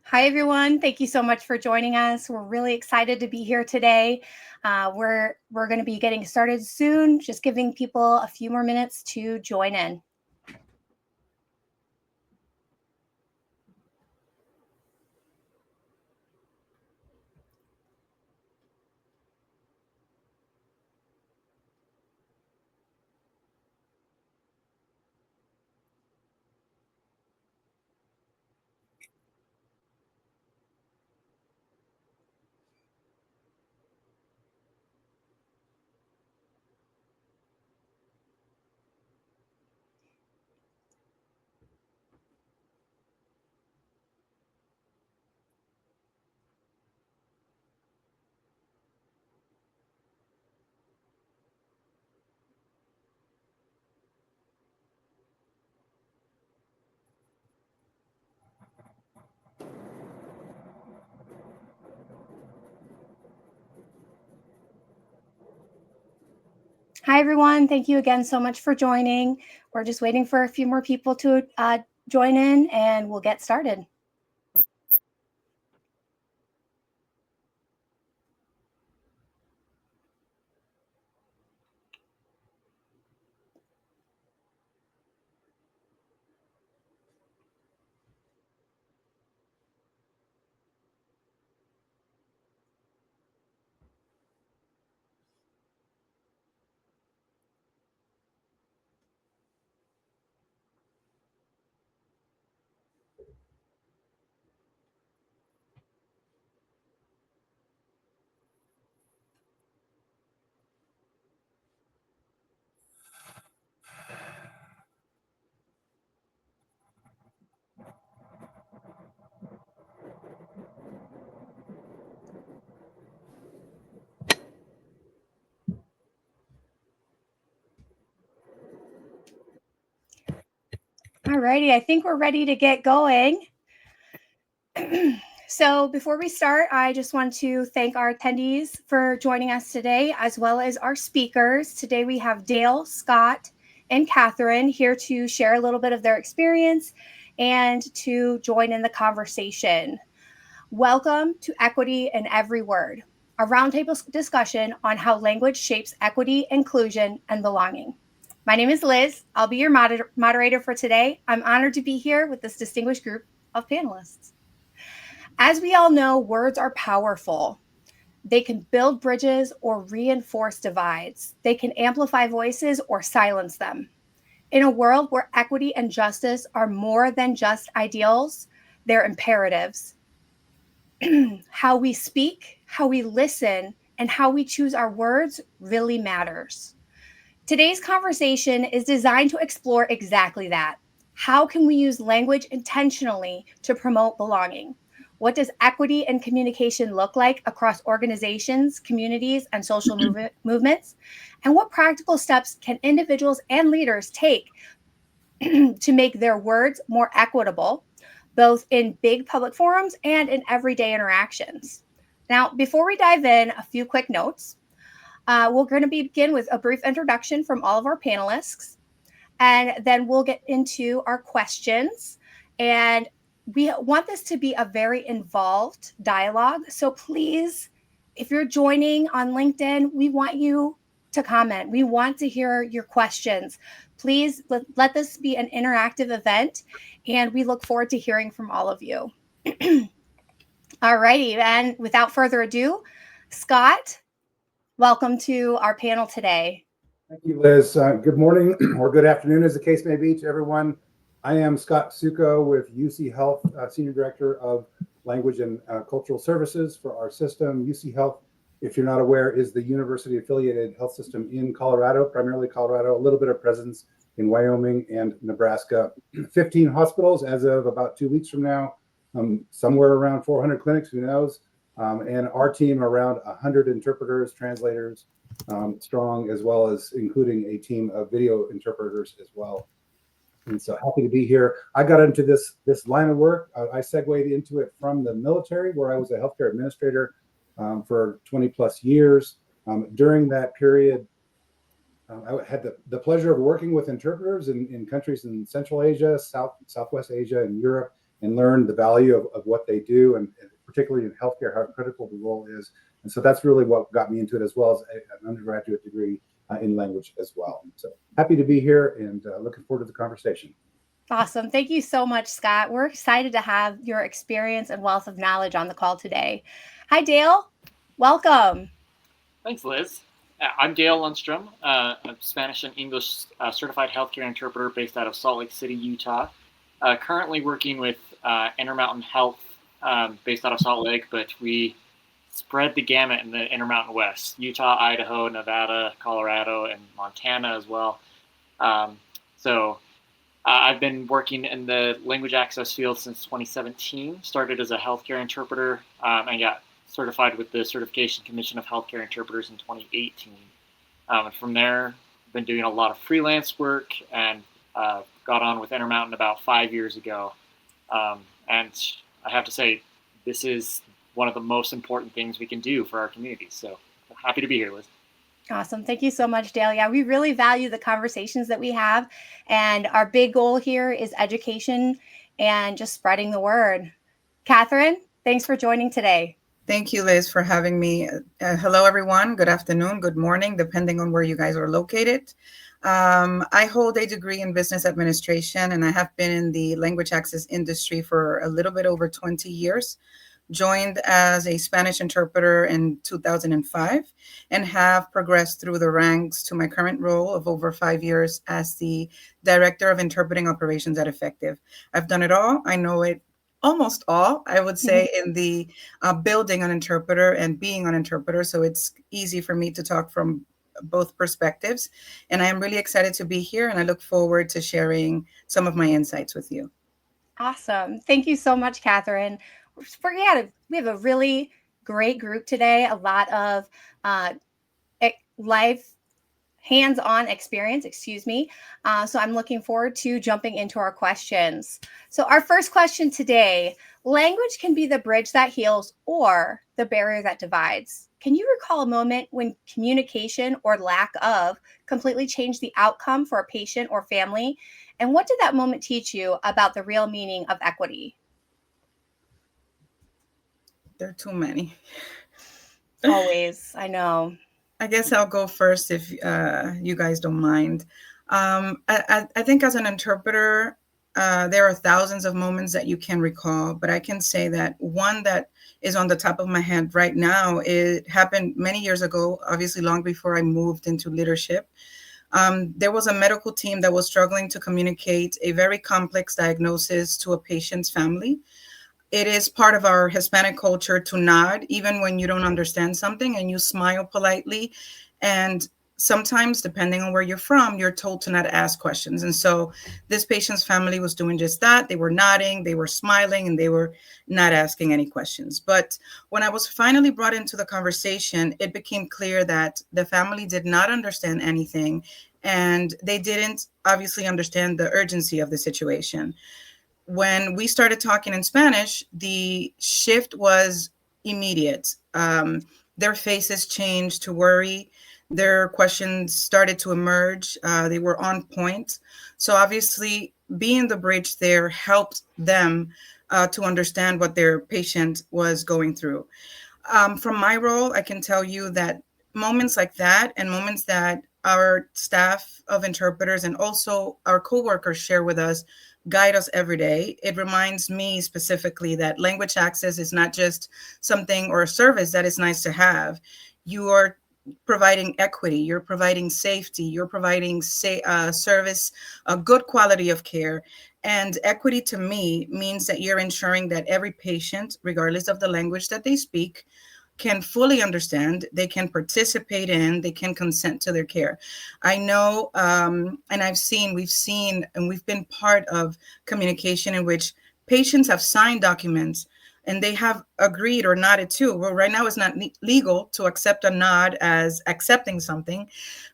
Hi, everyone. Thank you so much for joining us. We're really excited to be here today. We're going to be getting started soon, just giving people a few more minutes to join in. Hi, everyone. Thank you again so much for joining. We're just waiting for a few more people to join in, and we'll get started. All righty. I think we're ready to get going. So before we start, I just want to thank our attendees for joining us today, as well as our speakers. Today we have Dale, Scott, and Catherine here to share a little bit of their experience and to join in the conversation. Welcome to Equity in Every Word, a roundtable discussion on how language shapes equity, inclusion, and belonging. My name is Liz. I'll be your moderator for today. I'm honored to be here with this distinguished group of panelists. As we all know, words are powerful. They can build bridges or reinforce divides. They can amplify voices or silence them. In a world where equity and justice are more than just ideals, they're imperatives. How we speak, how we listen, and how we choose our words really matters. Today's conversation is designed to explore exactly that. How can we use language intentionally to promote belonging? What does equity and communication look like across organizations, communities, and social movements? And what practical steps can individuals and leaders take to make their words more equitable, both in big public forums and in everyday interactions? Now, before we dive in, a few quick notes. We're going to begin with a brief introduction from all of our panelists, and then we'll get into our questions. And we want this to be a very involved dialogue. So please, if you're joining on LinkedIn, we want you to comment. We want to hear your questions. Please let this be an interactive event, and we look forward to hearing from all of you. All righty, and without further ado, Scott, welcome to our panel today. Thank you, Liz. Good morning or good afternoon, as the case may be, to everyone. I am Scott Succo with UC Health, Senior Director of Language and Cultural Services for our system. UC Health, if you're not aware, is the university-affiliated health system in Colorado, primarily Colorado, a little bit of presence in Wyoming and Nebraska. 15 hospitals as of about 2 weeks from now, somewhere around 400 clinics, who knows? And our team around 100 interpreters, translators, strong, as well as including a team of video interpreters as well. And so happy to be here. I got into this line of work. I segued into it from the military, where I was a healthcare administrator for 20 plus years. During that period, I had the pleasure of working with interpreters in countries in Central Asia, Southwest Asia, and Europe, and learn the value of what they do, and particularly in healthcare, how critical the role is. And so that's really what got me into it, as well as an undergraduate degree in language as well. So happy to be here and looking forward to the conversation. Awesome. Thank you so much, Scott. We're excited to have your experience and wealth of knowledge on the call today. Hi, Dale. Welcome. Thanks, Liz. I'm Dale Lundstrom, a Spanish and English certified healthcare interpreter based out of Salt Lake City, Utah. Currently working with Intermountain Health based out of Salt Lake, but we spread the gamut in the Intermountain West: Utah, Idaho, Nevada, Colorado, and Montana as well. So I've been working in the language access field since 2017. Started as a healthcare interpreter and got certified with the Certification Commission of Healthcare Interpreters in 2018. And from there, I've been doing a lot of freelance work and got on with Intermountain about 5 years ago. And I have to say, this is one of the most important things we can do for our communities. So happy to be here, Liz. Awesome. Thank you so much, Dale. Yeah, we really value the conversations that we have. And our big goal here is education and just spreading the word. Catherine, thanks for joining today. Thank you, Liz, for having me. Hello, everyone. Good afternoon, good morning, depending on where you guys are located. I hold a degree in business administration, and I have been in the language access industry for a little bit over 20 years. Joined as a Spanish interpreter in 2005 and have progressed through the ranks to my current role of over 5 years as the Director of Interpreting Operations at Effectiff. I've done it all. I know it almost all, I would say, in the building an interpreter and being an interpreter. So it's easy for me to talk from both perspectives. And I am really excited to be here, and I look forward to sharing some of my insights with you. Awesome. Thank you so much, Catherine. We have a really great group today, a lot of life hands-on experience, so I'm looking forward to jumping into our questions. So our first question today: language can be the bridge that heals or the barrier that divides. Can you recall a moment when communication or lack of completely changed the outcome for a patient or family? And what did that moment teach you about the real meaning of equity? There are too many. Always, I know. I guess I'll go first if you guys don't mind. I think as an interpreter, there are thousands of moments that you can recall, but I can say that one that is on the top of my head right now, it happened many years ago, obviously long before I moved into leadership. There was a medical team that was struggling to communicate a very complex diagnosis to a patient's family. It is part of our Hispanic culture to nod, even when you don't understand something, and you smile politely. And sometimes, depending on where you're from, you're told to not ask questions. And so this patient's family was doing just that. They were nodding, they were smiling, and they were not asking any questions. But when I was finally brought into the conversation, it became clear that the family did not understand anything, and they didn't obviously understand the urgency of the situation. When we started talking in Spanish, the shift was immediate. Their faces changed to worry. Their questions started to emerge. They were on point. So obviously, being the bridge there helped them to understand what their patient was going through. From my role, I can tell you that moments like that and moments that our staff of interpreters and also our coworkers share with us guide us every day. It reminds me specifically that language access is not just something or a service that is nice to have. You are providing equity, you're providing safety, you're providing service, a good quality of care. And equity to me means that you're ensuring that every patient, regardless of the language that they speak, can fully understand, they can participate in, they can consent to their care. I know, and we've seen, and we've been part of communication in which patients have signed documents and they have agreed or nodded to. Well, right now it's not legal to accept a nod as accepting something,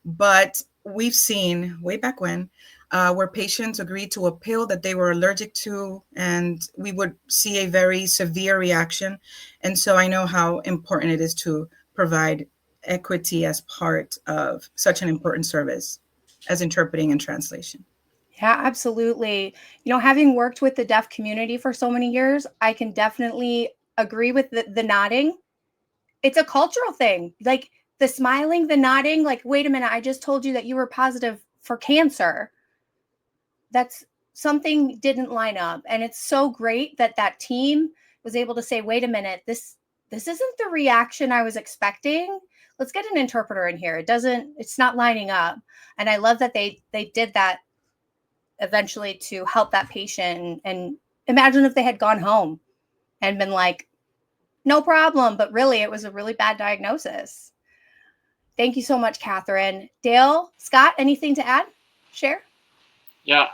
but we've seen way back when where patients agreed to a pill that they were allergic to, and we would see a very severe reaction. And so I know how important it is to provide equity as part of such an important service as interpreting and translation. Yeah, absolutely. Having worked with the deaf community for so many years, I can definitely agree with the nodding. It's a cultural thing. Like the smiling, the nodding, like, wait a minute, I just told you that you were positive for cancer. That's something didn't line up. And it's so great that that team was able to say, wait a minute, this isn't the reaction I was expecting. Let's get an interpreter in here. It's not lining up. And I love that they did that eventually to help that patient. And imagine if they had gone home and been like, no problem, but really it was a really bad diagnosis. Thank you so much, Catherine. Dale, Scott, anything to add? Share? Yeah,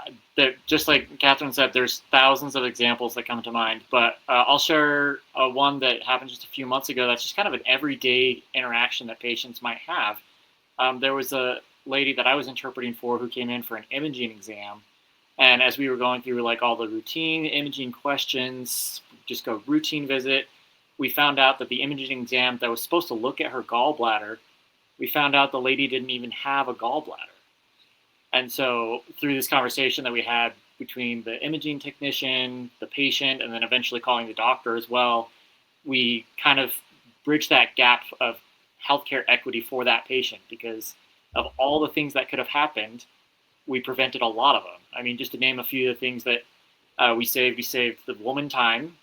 just like Catherine said, there's thousands of examples that come to mind, but I'll share one that happened just a few months ago that's just kind of an everyday interaction that patients might have. There was a lady that I was interpreting for who came in for an imaging exam, and as we were going through like all the routine imaging questions, just go routine visit, we found out that the imaging exam that was supposed to look at her gallbladder, we found out the lady didn't even have a gallbladder. And so through this conversation that we had between the imaging technician, the patient, and then eventually calling the doctor as well, we kind of bridged that gap of healthcare equity for that patient, because of all the things that could have happened, we prevented a lot of them. I mean, just to name a few of the things that we saved the woman time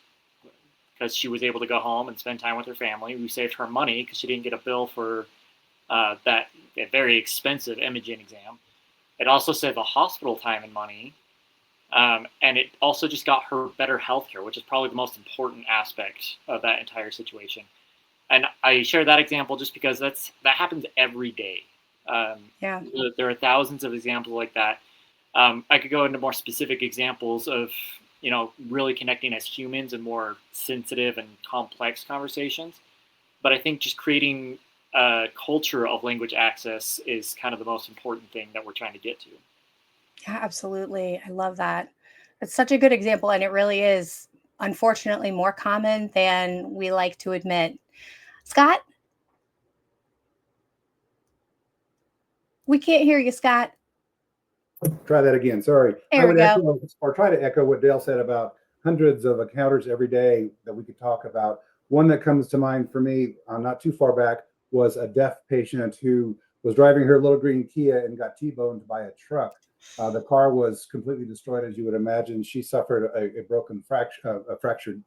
because she was able to go home and spend time with her family. We saved her money because she didn't get a bill for that very expensive imaging exam. It also saved the hospital time and money, and it also just got her better healthcare, which is probably the most important aspect of that entire situation. And I share that example just because that happens every day. Yeah. There are thousands of examples like that. I could go into more specific examples of really connecting as humans in more sensitive and complex conversations. But I think just creating a culture of language access is kind of the most important thing that we're trying to get to. Yeah, absolutely. I love that. It's such a good example. And it really is, unfortunately, more common than we like to admit. Scott? We can't hear you, Scott. Try that again. Sorry. There I we would go. echo or try to echo what Dale said about hundreds of encounters every day that we could talk about. One that comes to mind for me, not too far back, was a deaf patient who was driving her little green Kia and got T-boned by a truck. The car was completely destroyed, as you would imagine. She suffered a broken a fractured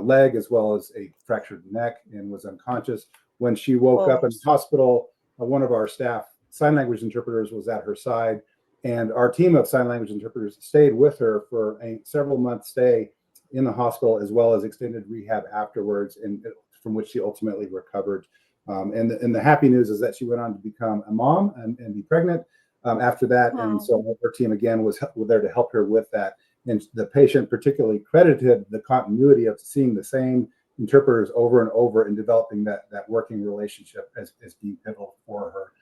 leg as well as a fractured neck and was unconscious. When she woke up in the hospital, one of our staff sign language interpreters was at her side. And our team of sign language interpreters stayed with her for a several-month stay in the hospital, as well as extended rehab afterwards, and from which she ultimately recovered. And the happy news is that she went on to become a mom and be pregnant after that. Wow. And so our team again was there to help her with that. And the patient particularly credited the continuity of seeing the same interpreters over and over and developing that working relationship as being pivotal for her.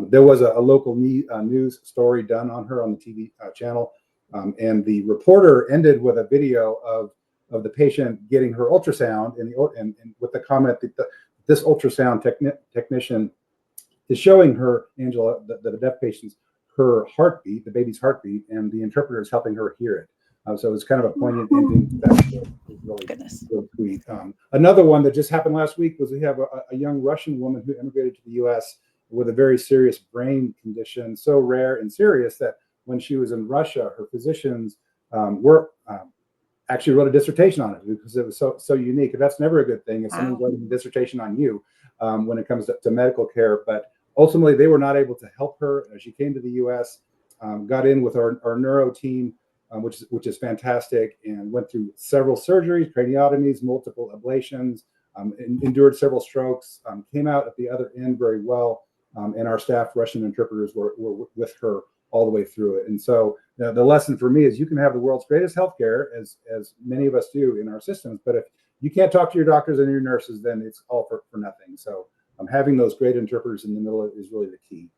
There was a local news story done on her on the TV channel, and the reporter ended with a video of the patient getting her ultrasound, and with the comment that this ultrasound technician is showing her, Angela, the deaf patients, her heartbeat, the baby's heartbeat, and the interpreter is helping her hear it. So it's kind of a poignant ending. That's really sweet. Another one that just happened last week was we have a young Russian woman who immigrated to the U.S. with a very serious brain condition, so rare and serious that when she was in Russia, her physicians actually wrote a dissertation on it because it was so unique. And that's never a good thing if someone's writing a dissertation on you when it comes to medical care. But ultimately, they were not able to help her. She came to the U.S., got in with our neuro team, which is fantastic, and went through several surgeries, craniotomies, multiple ablations, endured several strokes, came out at the other end very well. And our staff, Russian interpreters, were with her all the way through it. And so the lesson for me is you can have the world's greatest healthcare, as many of us do in our systems, but if you can't talk to your doctors and your nurses, then it's all for nothing. So having those great interpreters in the middle is really the key.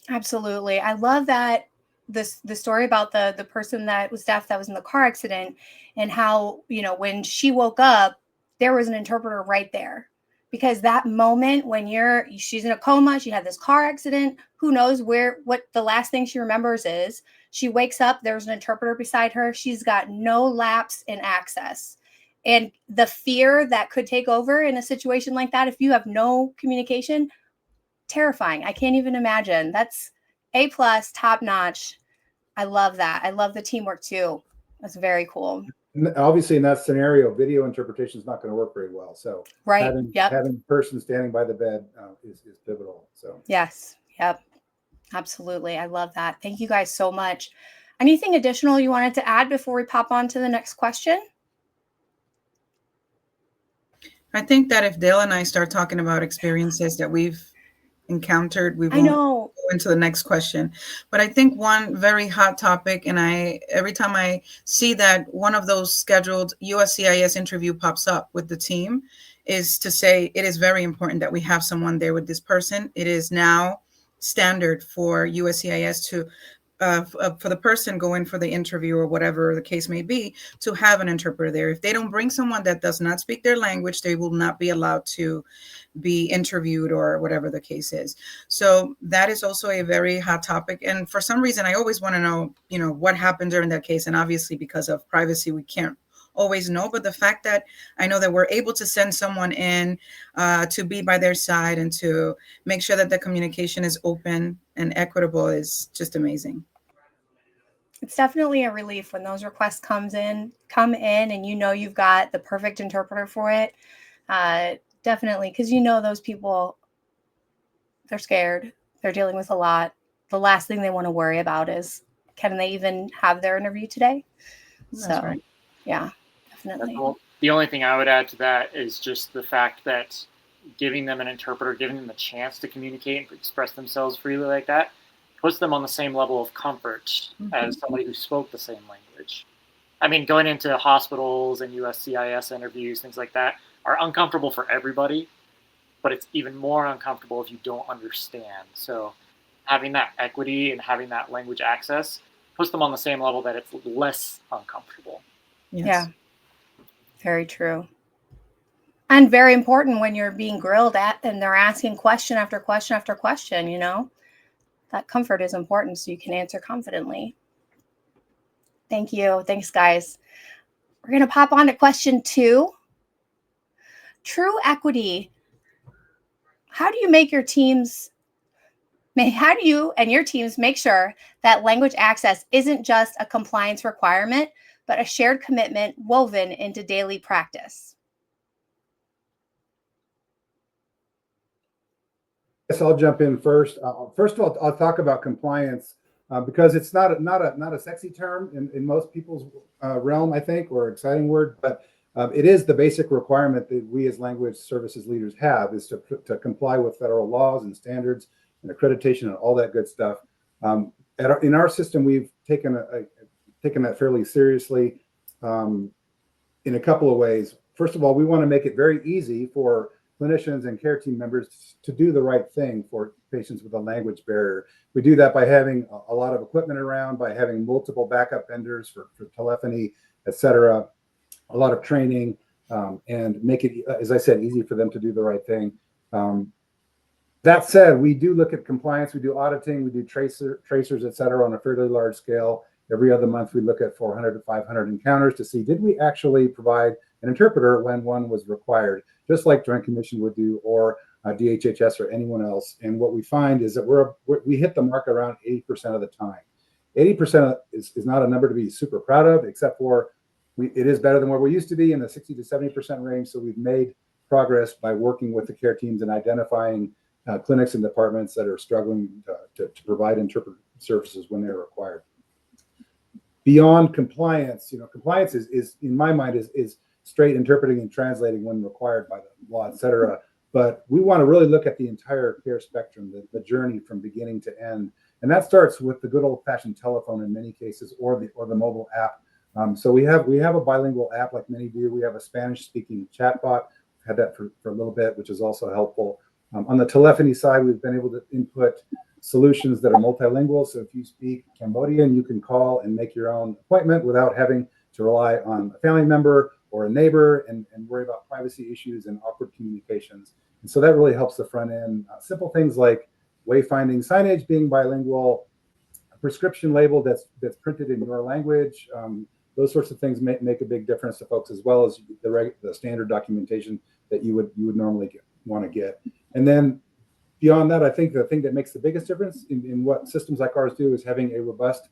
Absolutely. I love that the story about the person that was deaf that was in the car accident, and how, when she woke up, there was an interpreter right there. Because that moment when she's in a coma, she had this car accident, who knows what the last thing she remembers is. She wakes up, there's an interpreter beside her. She's got no lapse in access. And the fear that could take over in a situation like that, if you have no communication, terrifying. I can't even imagine. That's A+, top notch. I love that. I love the teamwork too. That's very cool. Obviously, in that scenario, video interpretation is not going to work very well. So right. having a person standing by the bed is pivotal. So yes. Yep. Absolutely. I love that. Thank you guys so much. Anything additional you wanted to add before we pop on to the next question? I think that if Dale and I start talking about experiences that we've encountered, we won't go into the next question. But I think one very hot topic, and every time I see that one of those scheduled USCIS interview pops up with the team, is to say it is very important that we have someone there with this person. It is now standard for USCIS to for the person going for the interview or whatever the case may be, to have an interpreter there. If they don't bring someone that does not speak their language, they will not be allowed to be interviewed or whatever the case is. So that is also a very hot topic. And for some reason, I always want to know, what happened during that case. And obviously, because of privacy, we can't always know. But the fact that I know that we're able to send someone in to be by their side and to make sure that the communication is open and equitable is just amazing. It's definitely a relief when those requests come in and you've got the perfect interpreter for it. Definitely, because those people, they're scared. They're dealing with a lot. The last thing they want to worry about is, can they even have their interview today? That's right. Yeah, definitely. The only thing I would add to that is just the fact that giving them an interpreter, giving them a chance to communicate and express themselves freely like that, puts them on the same level of comfort as somebody who spoke the same language. I mean, going into hospitals and USCIS interviews, things like that, are uncomfortable for everybody, but it's even more uncomfortable if you don't understand. So having that equity and having that language access puts them on the same level that it's less uncomfortable. Yes. Yeah, very true. And very important when you're being grilled at and they're asking question after question after question, that comfort is important so you can answer confidently. Thank you. Thanks, guys. We're going to pop on to question 2. True equity. How do you and your teams make sure that language access isn't just a compliance requirement, but a shared commitment woven into daily practice? Yes, I'll jump in first. First of all, I'll talk about compliance because it's not a sexy term in most people's realm, I think, or exciting word, but it is the basic requirement that we as language services leaders have, is to comply with federal laws and standards and accreditation and all that good stuff. In our system, we've taken that fairly seriously in a couple of ways. First of all, we want to make it very easy for clinicians and care team members to do the right thing for patients with a language barrier. We do that by having a lot of equipment around, by having multiple backup vendors for telephony, et cetera, a lot of training, and make it, as I said, easy for them to do the right thing. That said, we do look at compliance, we do auditing, we do tracers, et cetera, on a fairly large scale. Every other month, we look at 400 to 500 encounters to see, did we actually provide an interpreter when one was required, just like Joint Commission would do, or DHHS or anyone else. And what we find is that we hit the mark around 80% of the time. 80% is not a number to be super proud of, except for it is better than where we used to be in the 60 to 70% range. So we've made progress by working with the care teams and identifying clinics and departments that are struggling to provide interpreter services when they're required. Beyond compliance, compliance is in my mind is straight interpreting and translating when required by the law, et cetera. But we want to really look at the entire care spectrum, the journey from beginning to end. And that starts with the good old-fashioned telephone in many cases, or the mobile app. So we have a bilingual app like many do. We have a Spanish-speaking chatbot. Had that for a little bit, which is also helpful. On the telephony side, we've been able to input solutions that are multilingual. So if you speak Cambodian, you can call and make your own appointment without having to rely on a family member or a neighbor and worry about privacy issues and awkward communications. And so that really helps the front end. Simple things like wayfinding signage being bilingual, prescription label that's printed in your language. Those sorts of things make a big difference to folks, as well as the standard documentation that you would normally want to get. And then beyond that, I think the thing that makes the biggest difference in what systems like ours do is having a robust,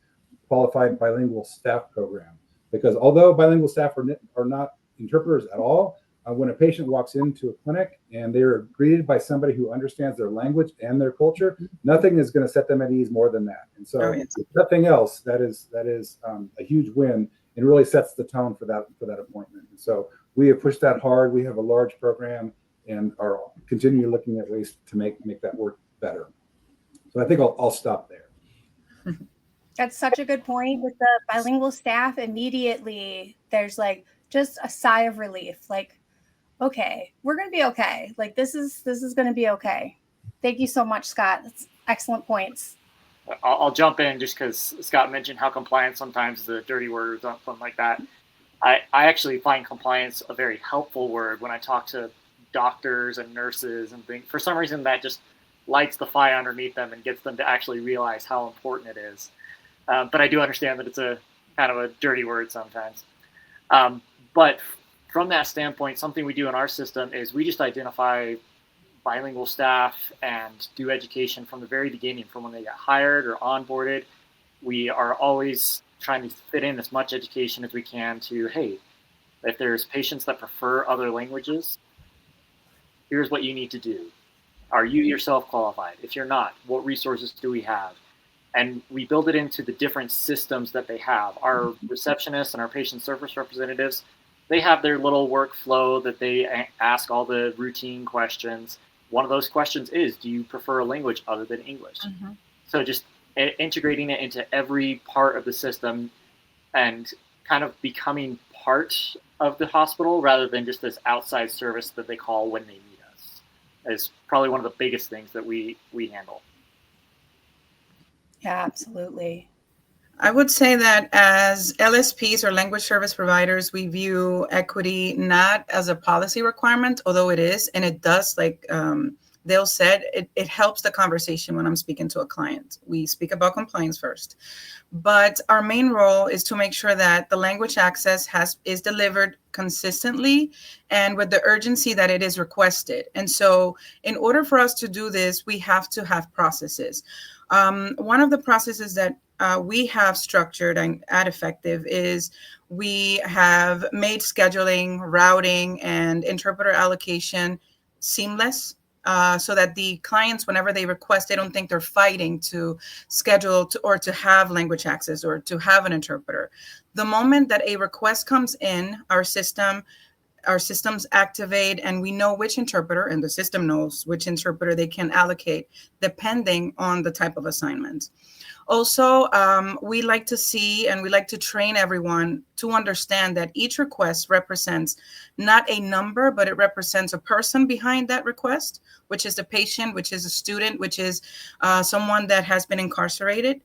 qualified bilingual staff program. Because although bilingual staff are not interpreters at all, when a patient walks into a clinic and they're greeted by somebody who understands their language and their culture, nothing is going to set them at ease more than that. And so, if nothing else, that is a huge win, and really sets the tone for that appointment. And so we have pushed that hard. We have a large program and are continually looking at ways to make that work better. So I think I'll stop there. That's such a good point. With the bilingual staff, immediately there's like just a sigh of relief. Like, okay, we're going to be okay. Like this is going to be okay. Thank you so much, Scott. That's excellent points. I'll jump in just because Scott mentioned how compliance sometimes is a dirty word or something like that. I actually find compliance a very helpful word when I talk to doctors and nurses and things. For some reason, that just lights the fire underneath them and gets them to actually realize how important it is. But I do understand that it's a kind of a dirty word sometimes. But from that standpoint, something we do in our system is we just identify bilingual staff and do education from the very beginning, from when they get hired or onboarded. We are always trying to fit in as much education as we can to, hey, if there's patients that prefer other languages, here's what you need to do. Are you yourself qualified? If you're not, what resources do we have? And we build it into the different systems that they have. Our receptionists and our patient service representatives, they have their little workflow that they ask all the routine questions. One of those questions is, do you prefer a language other than English? Mm-hmm. So just integrating it into every part of the system and kind of becoming part of the hospital rather than just this outside service that they call when they need us is probably one of the biggest things that we handle. Yeah, absolutely. I would say that as LSPs or language service providers, we view equity not as a policy requirement, although it is, and it does, like Dale said, it helps the conversation when I'm speaking to a client. We speak about compliance first, but our main role is to make sure that the language access is delivered consistently and with the urgency that it is requested. And so in order for us to do this, we have to have processes. One of the processes that we have structured at Effectiff is we have made scheduling, routing, and interpreter allocation seamless so that the clients, whenever they request, they don't think they're fighting to schedule or to have language access or to have an interpreter. The moment that a request comes in, our systems activate and we know which interpreter, and the system knows which interpreter they can allocate depending on the type of assignment. Also, we like to see and we like to train everyone to understand that each request represents not a number, but it represents a person behind that request, which is the patient, which is a student, which is someone that has been incarcerated.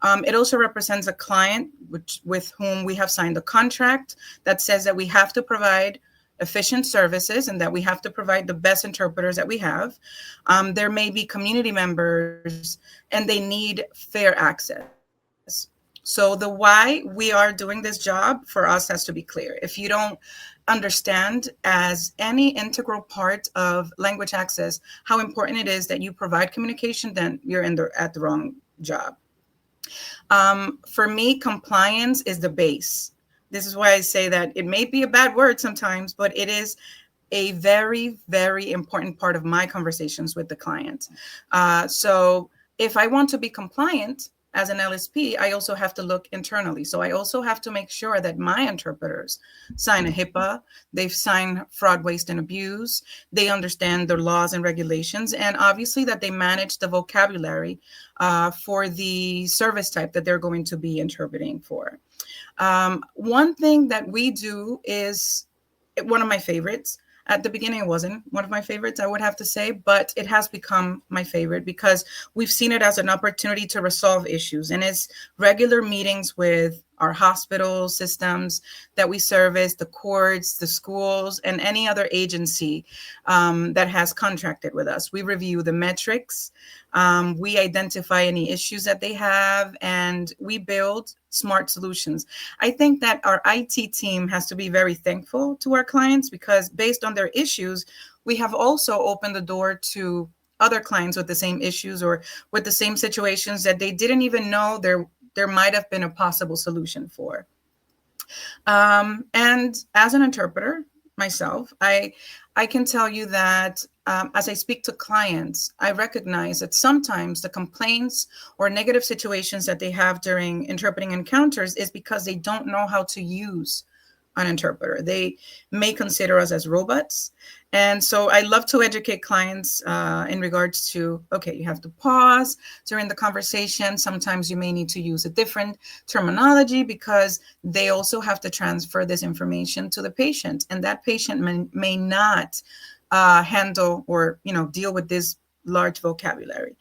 It also represents a client with whom we have signed a contract that says that we have to provide efficient services and that we have to provide the best interpreters that we have. There may be community members and they need fair access. So the why we are doing this job for us has to be clear. If you don't understand as any integral part of language access how important it is that you provide communication, then you're at the wrong job. For me, compliance is the base. This is why I say that it may be a bad word sometimes, but it is a very, very important part of my conversations with the client. So if I want to be compliant as an LSP, I also have to look internally. So I also have to make sure that my interpreters sign a HIPAA, they've signed fraud, waste, and abuse, they understand the laws and regulations, and obviously that they manage the vocabulary for the service type that they're going to be interpreting for. One thing that we do is one of my favorites. At the beginning, it wasn't one of my favorites, I would have to say, but it has become my favorite because we've seen it as an opportunity to resolve issues. And it's regular meetings with our hospital systems that we service, the courts, the schools, and any other agency that has contracted with us. We review the metrics, we identify any issues that they have, and we build smart solutions. I think that our IT team has to be very thankful to our clients, because based on their issues, we have also opened the door to other clients with the same issues or with the same situations that they didn't even know there might have been a possible solution for. And as an interpreter myself, I can tell you that as I speak to clients, I recognize that sometimes the complaints or negative situations that they have during interpreting encounters is because they don't know how to use an interpreter. They may consider us as robots. And so I love to educate clients in regards to, okay, you have to pause during the conversation. Sometimes you may need to use a different terminology because they also have to transfer this information to the patient. And that patient may not handle or, deal with this large vocabulary.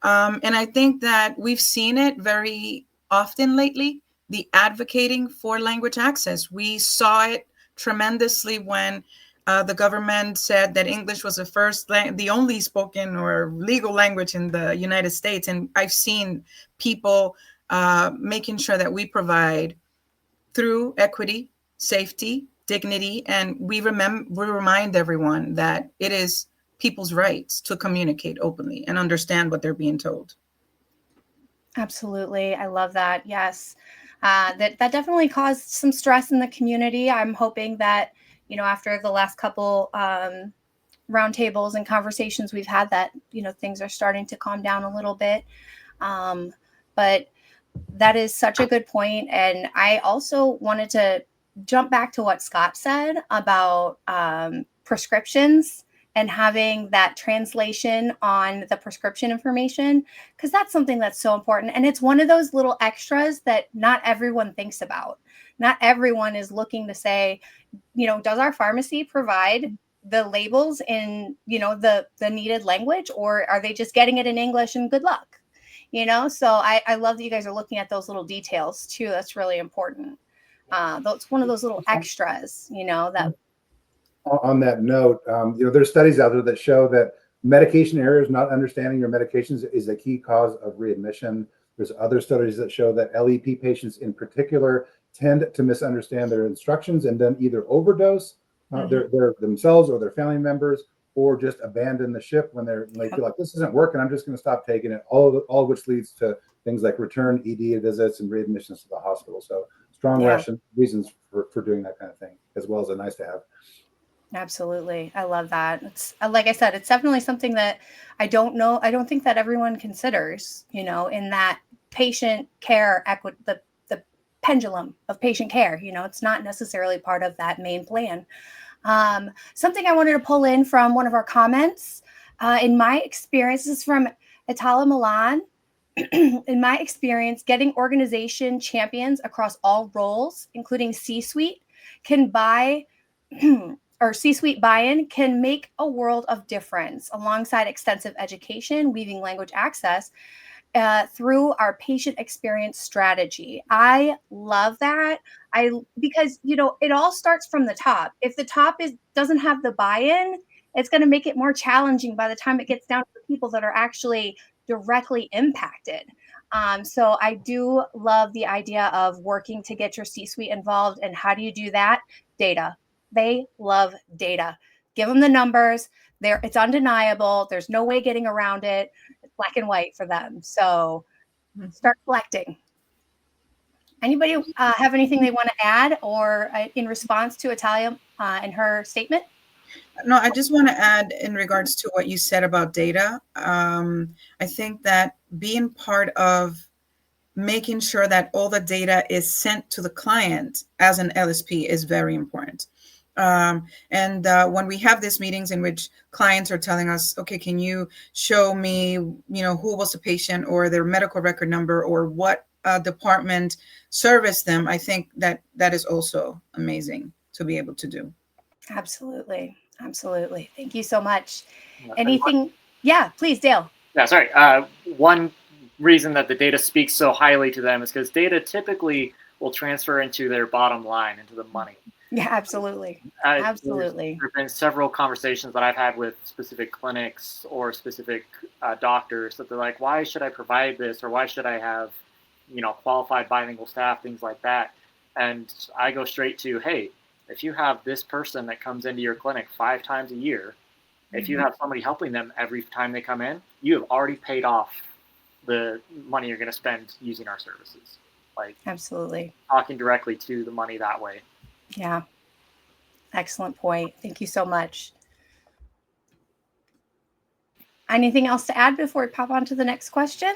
And I think that we've seen it very often lately, the advocating for language access. We saw it tremendously when the government said that English was the only spoken or legal language in the United States. And I've seen people making sure that we provide through equity, safety, dignity, and we remind everyone that it is people's rights to communicate openly and understand what they're being told. Absolutely. I love that. Yes. That definitely caused some stress in the community. I'm hoping that, after the last couple roundtables and conversations we've had, that, things are starting to calm down a little bit. But that is such a good point. And I also wanted to jump back to what Scott said about prescriptions and having that translation on the prescription information, because that's something that's so important. And it's one of those little extras that not everyone thinks about. Not everyone is looking to say, does our pharmacy provide the labels in, the needed language, or are they just getting it in English and good luck? So I love that you guys are looking at those little details too. That's really important. That's one of those little extras, that. On that note, there's studies out there that show that medication errors, not understanding your medications, is a key cause of readmission. There's other studies that show that LEP patients in particular tend to misunderstand their instructions and then either overdose their themselves or their family members, or just abandon the ship when they feel like this isn't working, I'm just going to stop taking it, all which leads to things like return ED visits and readmissions to the hospital. So strong reasons for doing that kind of thing, as well as a nice to have. Absolutely. I love that. It's like I said, it's definitely something that I don't think that everyone considers, in that patient care, the pendulum of patient care, it's not necessarily part of that main plan. Something I wanted to pull in from one of our comments, in my experience, this is from Atala Milan. In my experience, getting organization champions across all roles, including C-suite, C-suite buy-in can make a world of difference alongside extensive education, weaving language access through our patient experience strategy. I love that. Because it all starts from the top. If the top doesn't have the buy-in, it's going to make it more challenging by the time it gets down to the people that are actually directly impacted. So I do love the idea of working to get your C-suite involved. And how do you do that? Data. They love data. Give them the numbers. It's undeniable. There's no way getting around it. It's black and white for them. So start collecting. Anybody have anything they want to add or in response to Atalia and her statement? No, I just want to add in regards to what you said about data. I think that being part of making sure that all the data is sent to the client as an LSP is very important. And when we have these meetings in which clients are telling us, okay, can you show me, who was the patient or their medical record number or what department serviced them, I think that is also amazing to be able to do. Absolutely. Absolutely. Thank you so much. Anything? Yeah, please, Dale. Yeah, sorry. One reason that the data speaks so highly to them is because data typically will transfer into their bottom line, into the money. Yeah, absolutely. Absolutely. There have been several conversations that I've had with specific clinics or specific doctors that they're like, why should I provide this, or why should I have, qualified bilingual staff, things like that. And I go straight to, hey, if you have this person that comes into your clinic 5 times a year, if you have somebody helping them every time they come in, you have already paid off the money you're going to spend using our services. Like, absolutely. Talking directly to the money that way. Yeah. Excellent point. Thank you so much. Anything else to add before we pop on to the next question?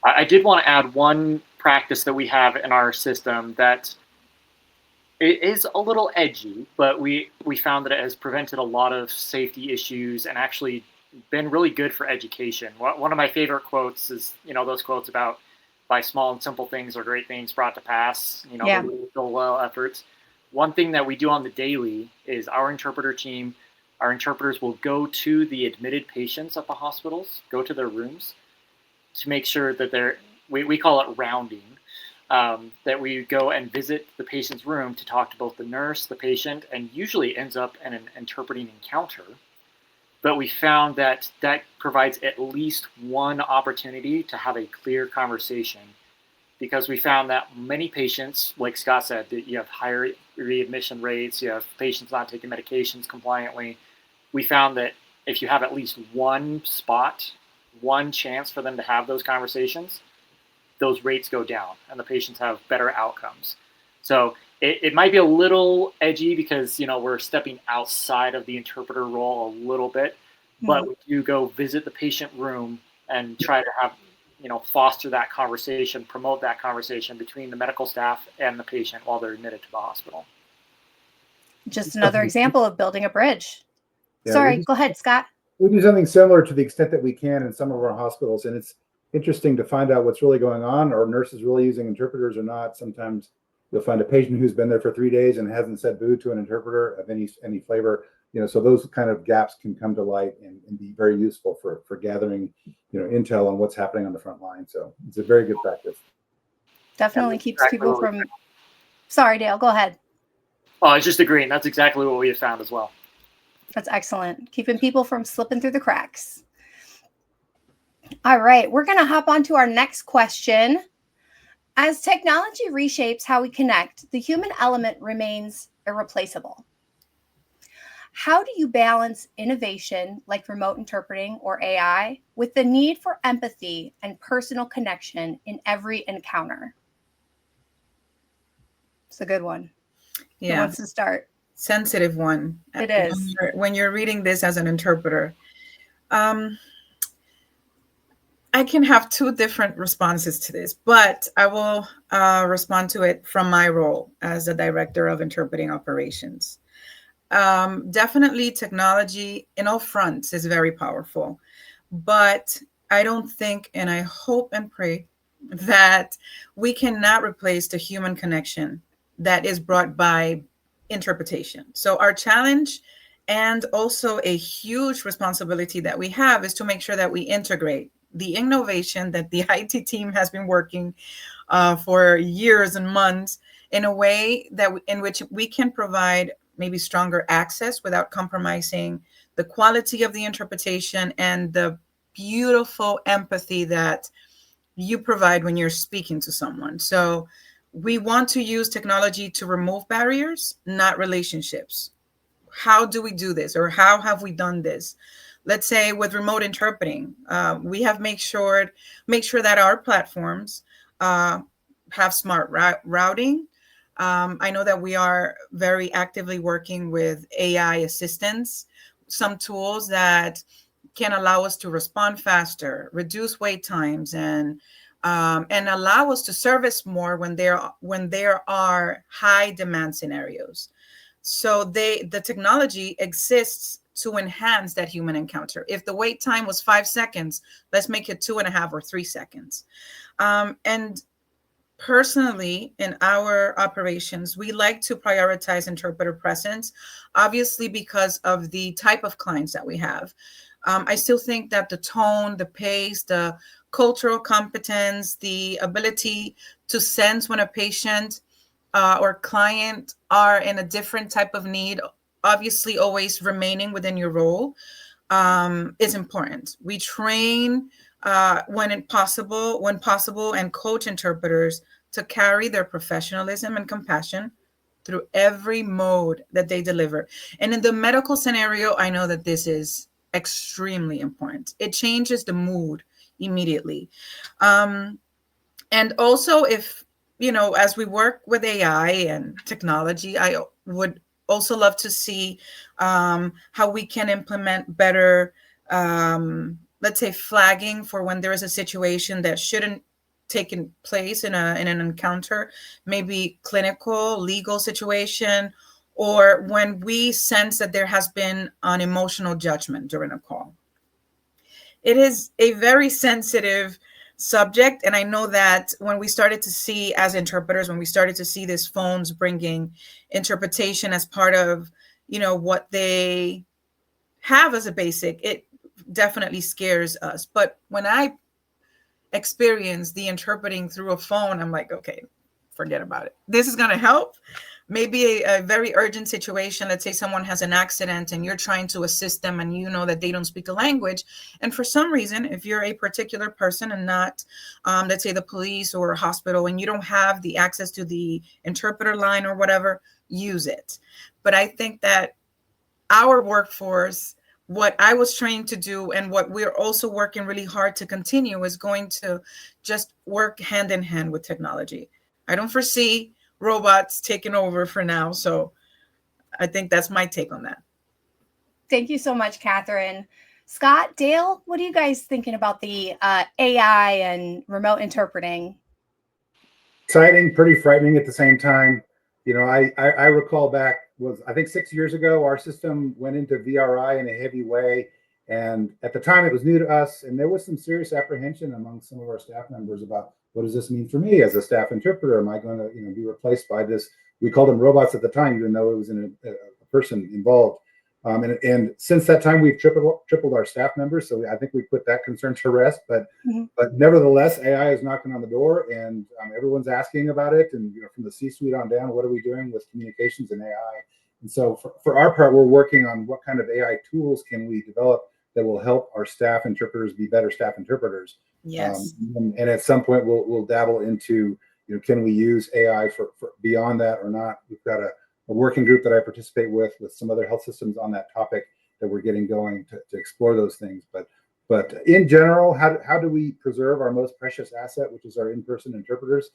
I did want to add one practice that we have in our system that it is a little edgy, but we found that it has prevented a lot of safety issues and actually been really good for education. One of my favorite quotes is, those quotes about by small and simple things are great things brought to pass, the little efforts. One thing that we do on the daily is our interpreter team, our interpreters will go to the admitted patients at the hospitals, go to their rooms to make sure that we call it rounding, that we go and visit the patient's room to talk to both the nurse, the patient, and usually ends up in an interpreting encounter. But we found that provides at least one opportunity to have a clear conversation, because we found that many patients, like Scott said, that you have higher readmission rates, you have patients not taking medications compliantly. We found that if you have at least one spot, one chance for them to have those conversations, those rates go down and the patients have better outcomes. So it might be a little edgy because, we're stepping outside of the interpreter role a little bit, but we do go visit the patient room and try to have, foster that conversation, promote that conversation between the medical staff and the patient while they're admitted to the hospital. Just another example of building a bridge. Yeah, Sorry, go ahead, Scott. We do something similar to the extent that we can in some of our hospitals, and it's interesting to find out what's really going on. Are nurses really using interpreters or not? Sometimes you'll find a patient who's been there for 3 days and hasn't said boo to an interpreter of any flavor. So those kind of gaps can come to light and be very useful for gathering, intel on what's happening on the front line. So it's a very good practice. Definitely keeps people from. Sorry, Dale, go ahead. Oh, I was just agreeing. That's exactly what we have found as well. That's excellent. Keeping people from slipping through the cracks. All right, we're going to hop on to our next question. As technology reshapes how we connect, the human element remains irreplaceable. How do you balance innovation like remote interpreting or AI with the need for empathy and personal connection in every encounter? It's a good one. Yeah. Who wants to start? Sensitive one. It is. When you're reading this as an interpreter, I can have 2 different responses to this, but I will respond to it from my role as the director of interpreting operations. Definitely technology in all fronts is very powerful, but I don't think, and I hope and pray that we cannot replace the human connection that is brought by interpretation. So our challenge and also a huge responsibility that we have is to make sure that we integrate the innovation that the IT team has been working for years and months in a way that in which we can provide maybe stronger access without compromising the quality of the interpretation and the beautiful empathy that you provide when you're speaking to someone. So we want to use technology to remove barriers, not relationships. How do we do this, or how have we done this? Let's say with remote interpreting, we have make sure that our platforms have smart routing. I know that we are very actively working with AI assistants, some tools that can allow us to respond faster, reduce wait times, and allow us to service more when there are high demand scenarios. So the technology exists to enhance that human encounter. If the wait time was 5 seconds, let's make it 2.5 or 3 seconds. And personally, in our operations, we like to prioritize interpreter presence, obviously because of the type of clients that we have. I still think that the tone, the pace, the cultural competence, the ability to sense when a patient or client are in a different type of need, obviously always remaining within your role, is important. We train when possible, and coach interpreters to carry their professionalism and compassion through every mode that they deliver. And in the medical scenario, I know that this is extremely important. It changes the mood immediately. And also, if, as we work with AI and technology, I would also love to see how we can implement better, let's say, flagging for when there is a situation that shouldn't taken place in an encounter, maybe clinical, legal situation, or when we sense that there has been an emotional judgment during a call. It is a very sensitive subject. And I know that when we started to see, as interpreters, when we started to see these phones bringing interpretation as part of, what they have as a basic, it definitely scares us. But when I experience the interpreting through a phone, I'm like, okay, forget about it. This is going to help. Maybe a very urgent situation. Let's say someone has an accident and you're trying to assist them and you know that they don't speak a language. And for some reason, if you're a particular person and not, let's say, the police or a hospital, and you don't have the access to the interpreter line or whatever, use it. But I think that our workforce, what I was trained to do and what we're also working really hard to continue, is going to just work hand in hand with technology. I don't foresee robots taking over for now. So I think that's my take on that. Thank you so much, Catherine. Scott, Dale, what are you guys thinking about the AI and remote interpreting? Exciting, pretty frightening at the same time. I recall back, I think 6 years ago, our system went into VRI in a heavy way. And at the time, it was new to us. And there was some serious apprehension among some of our staff members about, what does this mean for me as a staff interpreter? Am I going to be replaced by this? We called them robots at the time, even though it was a person involved. And since that time, we've tripled our staff members. So I think we put that concern to rest. But nevertheless, AI is knocking on the door, and everyone's asking about it. And from the C-suite on down, what are we doing with communications and AI? And so for our part, we're working on what kind of AI tools can we develop that will help our staff interpreters be better staff interpreters. Yes. And at some point, we'll dabble into, can we use AI for beyond that or not? We've got a working group that I participate with some other health systems on that topic that we're getting going to explore those things. But in general, how do we preserve our most precious asset, which is our in-person interpreters?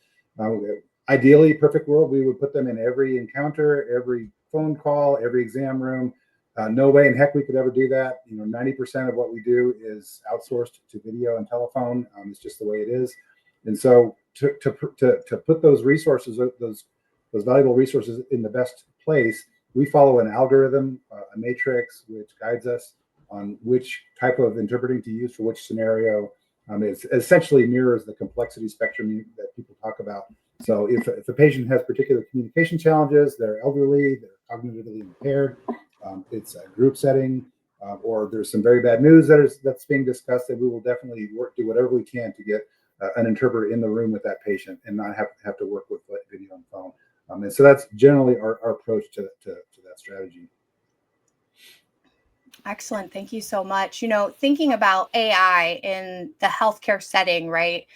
Ideally, perfect world, we would put them in every encounter, every phone call, every exam room. No way in heck we could ever do that. 90% of what we do is outsourced to video and telephone. It's just the way it is. And so to put those resources, those valuable resources in the best place, we follow an algorithm, a matrix, which guides us on which type of interpreting to use for which scenario. It essentially mirrors the complexity spectrum that people talk about. So if a patient has particular communication challenges, they're elderly, they're cognitively impaired, it's a group setting, or there's some very bad news that's being discussed, then we will definitely do whatever we can to get an interpreter in the room with that patient and not have to work with video and phone. And so that's generally our approach to that strategy. Excellent. Thank you so much. Thinking about AI in the healthcare setting, right?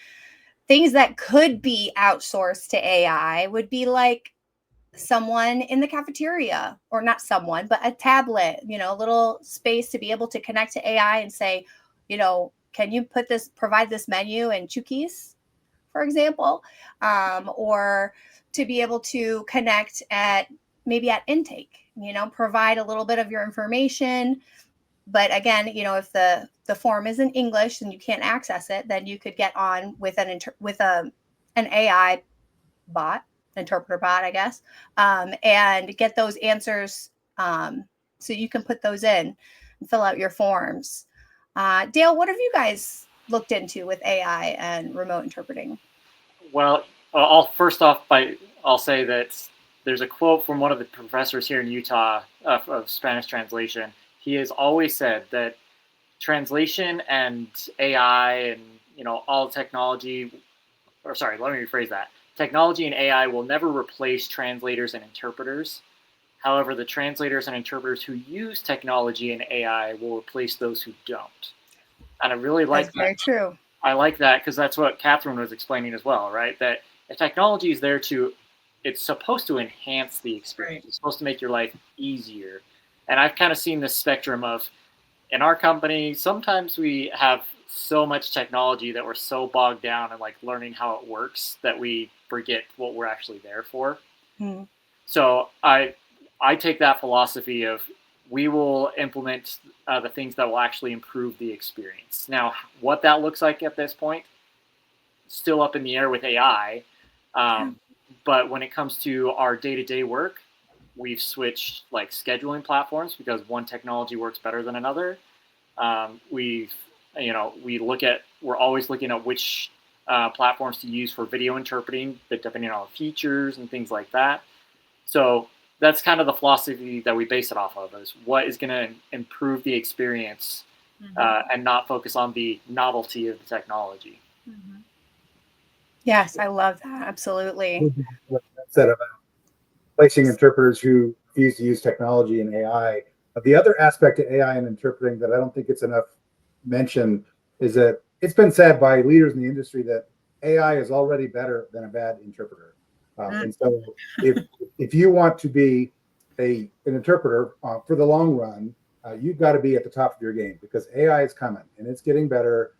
Things that could be outsourced to AI would be like someone in the cafeteria, or not someone, but a tablet, a little space to be able to connect to AI and say, can you provide this menu in Chukis, for example, or to be able to connect maybe at intake, provide a little bit of your information. But again, if the form is in English and you can't access it, then you could get on with an AI bot, interpreter bot, I guess, and get those answers, so you can put those in and fill out your forms. Dale, what have you guys looked into with AI and remote interpreting? Well, I'll say that there's a quote from one of the professors here in Utah of Spanish translation. He has always said that translation and AI and all technology, or sorry, let me rephrase that. Technology and AI will never replace translators and interpreters. However, the translators and interpreters who use technology and AI will replace those who don't. And I really like That's very true. I like that because that's what Catherine was explaining as well, right? That if technology is there it's supposed to enhance the experience. Right. It's supposed to make your life easier. And I've kind of seen this spectrum of, in our company, sometimes we have so much technology that we're so bogged down in like learning how it works that we forget what we're actually there for. Hmm. So I take that philosophy of we will implement the things that will actually improve the experience. Now, what that looks like at this point, still up in the air with AI. But when it comes to our day-to-day work, we've switched like scheduling platforms because one technology works better than another. We're always looking at which platforms to use for video interpreting, but depending on features and things like that. So that's kind of the philosophy that we base it off of, is what is going to improve the experience and not focus on the novelty of the technology. Mm-hmm. Yes, I love that. Absolutely. Instead of placing interpreters who refuse to use technology and AI. The other aspect to AI and interpreting that I don't think it's enough mentioned is that it's been said by leaders in the industry that AI is already better than a bad interpreter. And so if you want to be an interpreter for the long run, you've got to be at the top of your game because AI is coming and it's getting better,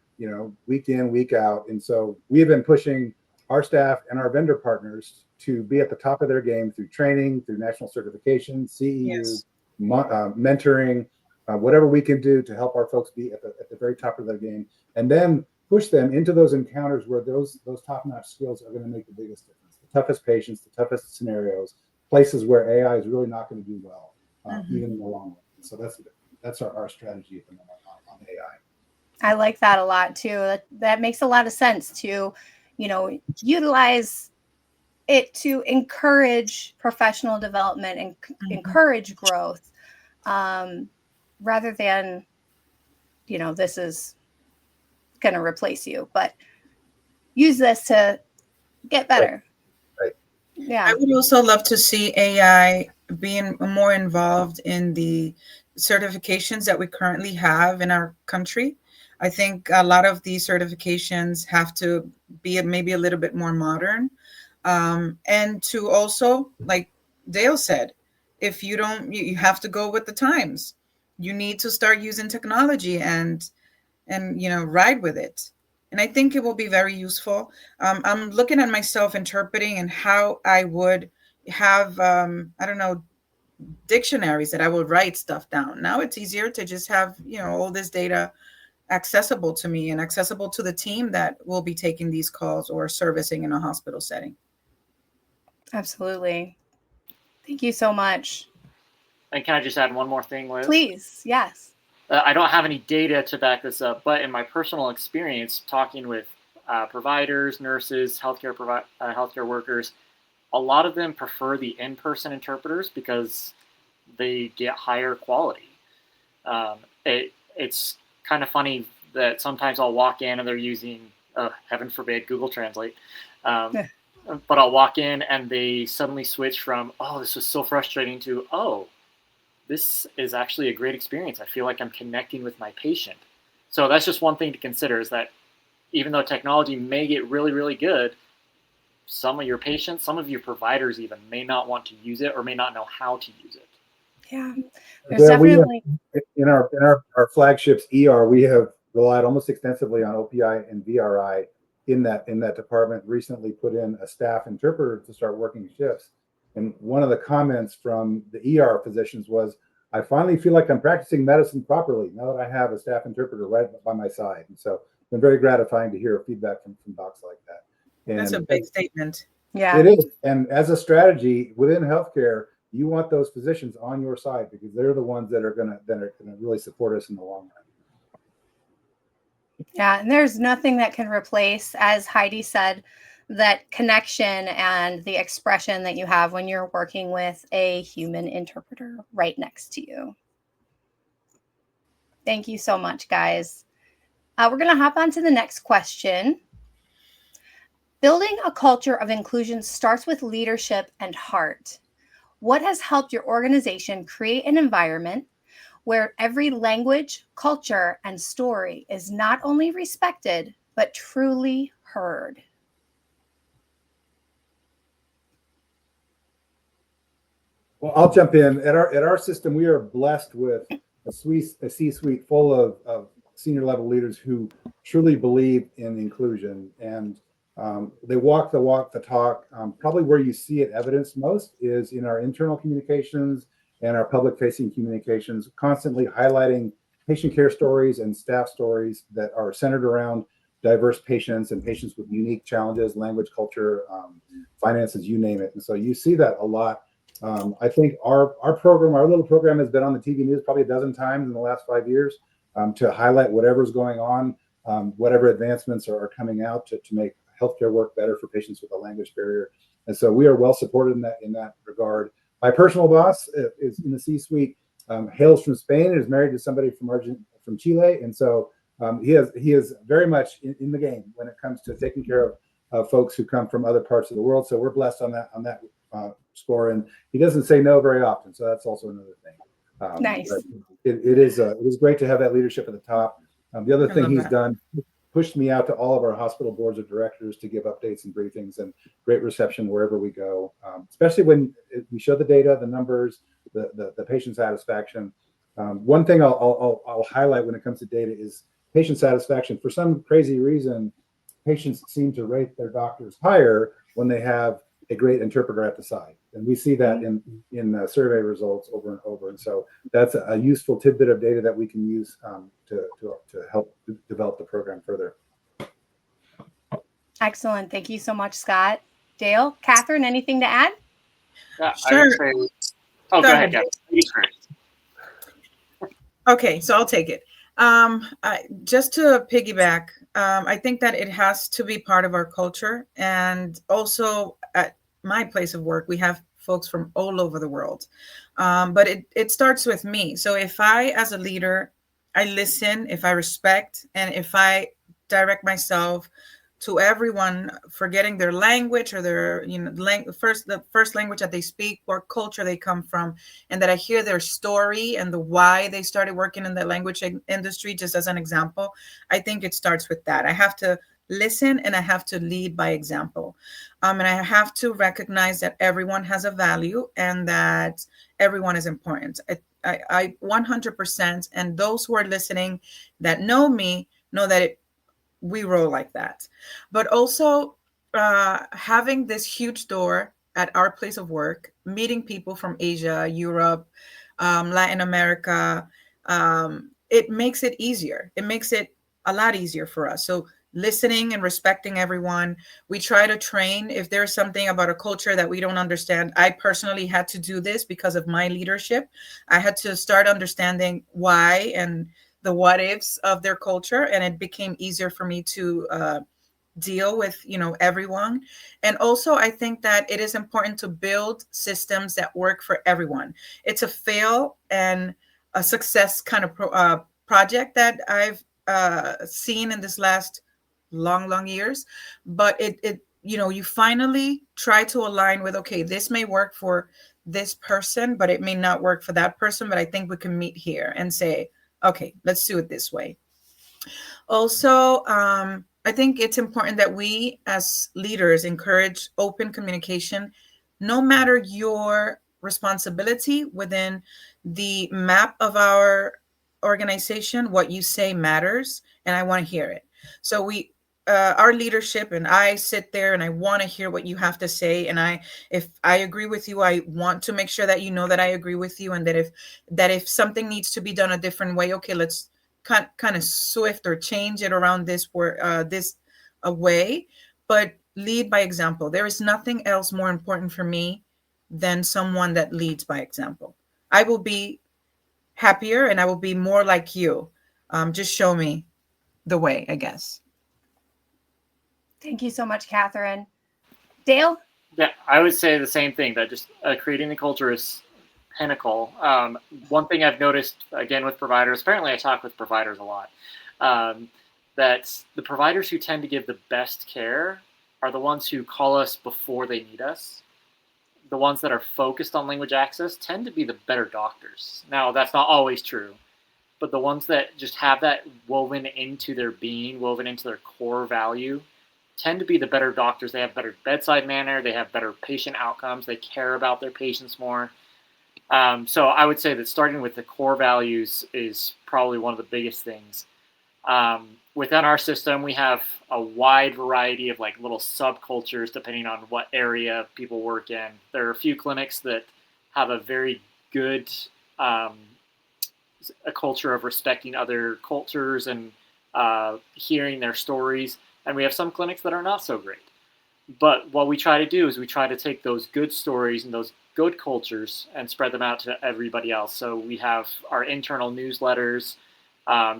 week in, week out. And so we've been pushing our staff and our vendor partners to be at the top of their game through training, through national certification, CEUs, mentoring, whatever we can do to help our folks be at the very top of their game, and then push them into those encounters where those top-notch skills are going to make the biggest difference. The toughest patients, the toughest scenarios, places where AI is really not going to do well, even in the long run. And so that's our strategy at the moment on AI. I like that a lot too. That makes a lot of sense to, utilize it to encourage professional development and encourage growth, rather than, this is going to replace you, but use this to get better. Right. Yeah. I would also love to see AI being more involved in the certifications that we currently have in our country. I think a lot of these certifications have to be maybe a little bit more modern. And to also, like Dale said, if you don't, you have to go with the times. You need to start using technology and ride with it. And I think it will be very useful. I'm looking at myself interpreting and how I would have, dictionaries that I would write stuff down. Now it's easier to just have, all this data accessible to me and accessible to the team that will be taking these calls or servicing in a hospital setting. Absolutely. Thank you so much. And can I just add one more thing, Liz? Please. Yes. I don't have any data to back this up, but in my personal experience talking with providers, nurses, healthcare workers, a lot of them prefer the in-person interpreters because they get higher quality. It's kind of funny that sometimes I'll walk in and they're using, heaven forbid, Google Translate. But I'll walk in and they suddenly switch from, oh, this was so frustrating, to, oh, this is actually a great experience. I feel like I'm connecting with my patient. So that's just one thing to consider, is that even though technology may get really, really good, some of your patients, some of your providers even may not want to use it or may not know how to use it. Yeah. There's definitely in our flagships ER, we have relied almost extensively on OPI and VRI in that department. Recently put in a staff interpreter to start working shifts. And one of the comments from the ER physicians was, I finally feel like I'm practicing medicine properly now that I have a staff interpreter right by my side. And so it's been very gratifying to hear feedback from docs like that. And that's a big statement. Yeah, it is. And as a strategy within healthcare, you want those physicians on your side because they're the ones that are going to really support us in the long run. Yeah, and there's nothing that can replace, as Heidi said, that connection and the expression that you have when you're working with a human interpreter right next to you. Thank you so much, guys. We're going to hop on to the next question. Building a culture of inclusion starts with leadership and heart. What has helped your organization create an environment where every language, culture, and story is not only respected, but truly heard? Well, I'll jump in. At our system, we are blessed with a C-suite full of senior level leaders who truly believe in inclusion, and they walk the walk, the talk. Probably where you see it evidenced most is in our internal communications and our public-facing communications, constantly highlighting patient care stories and staff stories that are centered around diverse patients and patients with unique challenges, language, culture, finances, you name it. And so you see that a lot. I think our program, our little program, has been on the TV news probably a dozen times in the last 5 years to highlight whatever's going on, whatever advancements are coming out to make healthcare work better for patients with a language barrier. And so we are well supported in that regard. My personal boss is in the C-suite, hails from Spain and is married to somebody from Chile, and so he is very much in the game when it comes to taking care of folks who come from other parts of the world. So we're blessed on that score, and he doesn't say no very often, so that's also another thing. Nice. It is great to have that leadership at the top. The other thing he's done, pushed me out to all of our hospital boards of directors to give updates and briefings, and great reception wherever we go, especially when we show the data, the numbers, the patient satisfaction. One thing I'll highlight when it comes to data is patient satisfaction. For some crazy reason, patients seem to rate their doctors higher when they have a great interpreter at the side, and we see that in survey results over and over. And so that's a useful tidbit of data that we can use to help develop the program further. Excellent. Thank you so much, Scott. Dale, Catherine, anything to add? Yeah, Sure. I would say, go ahead, Catherine. You first. Okay, so I'll take it. Just to piggyback, I think that it has to be part of our culture. And also at my place of work, we have folks from all over the world. But it starts with me. So if I, as a leader, I listen, if I respect, and if I direct myself to everyone forgetting their language or their, the first language that they speak, what culture they come from, and that I hear their story and the why they started working in the language industry, just as an example, I think it starts with that. I have to listen and I have to lead by example. And I have to recognize that everyone has a value and that everyone is important. I 100%, and those who are listening that know me know that we roll like that. But also having this huge door at our place of work, meeting people from Asia, Europe, Latin America, it makes it easier. It makes it a lot easier for us. So listening and respecting everyone. We try to train if there's something about a culture that we don't understand. I personally had to do this because of my leadership. I had to start understanding why and the what ifs of their culture, and it became easier for me to deal with everyone. And also I think that it is important to build systems that work for everyone. It's a fail and a success kind of project that I've seen in this last long years, but it you finally try to align with, okay, this may work for this person, but it may not work for that person, but I think we can meet here and say, okay, let's do it this way. Also, I think it's important that we as leaders encourage open communication, no matter your responsibility within the map of our organization. What you say matters, and I want to hear it. So our leadership, and I sit there and I want to hear what you have to say. And if I agree with you, I want to make sure that you know that I agree with you, and that if something needs to be done a different way, okay, let's kind of swift or change it around this way, but lead by example. There is nothing else more important for me than someone that leads by example. I will be happier and I will be more like you. Just show me the way, I guess. Thank you so much, Catherine. Dale? Yeah, I would say the same thing, that just creating the culture is pinnacle. One thing I've noticed, again, with providers, apparently I talk with providers a lot, that the providers who tend to give the best care are the ones who call us before they need us. The ones that are focused on language access tend to be the better doctors. Now, that's not always true, but the ones that just have that woven into their being, woven into their core value, tend to be the better doctors. They have better bedside manner, they have better patient outcomes, they care about their patients more. So I would say that starting with the core values is probably one of the biggest things. Within our system, we have a wide variety of like little subcultures depending on what area people work in. There are a few clinics that have a very good a culture of respecting other cultures and hearing their stories, and we have some clinics that are not so great. But what we try to do is we try to take those good stories and those good cultures and spread them out to everybody else. So we have our internal newsletters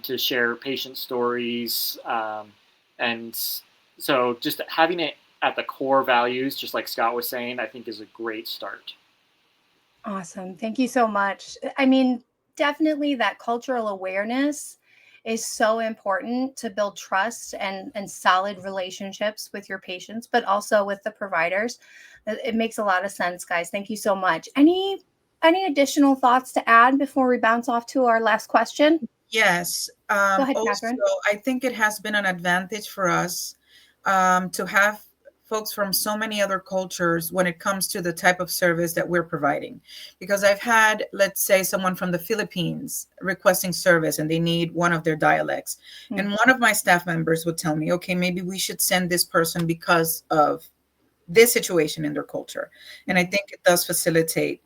to share patient stories. And so just having it at the core values, just like Scott was saying, I think is a great start. Awesome. Thank you so much. I mean, definitely that cultural awareness is so important to build trust and solid relationships with your patients, but also with the providers. It makes a lot of sense, guys. Thank you so much. Any additional thoughts to add before we bounce off to our last question? Yes. Go ahead, Also, Catherine. I think it has been an advantage for us to have folks from so many other cultures when it comes to the type of service that we're providing. Because I've had, let's say, someone from the Philippines requesting service and they need one of their dialects. Mm-hmm. And one of my staff members would tell me, okay, maybe we should send this person because of this situation in their culture. And I think it does facilitate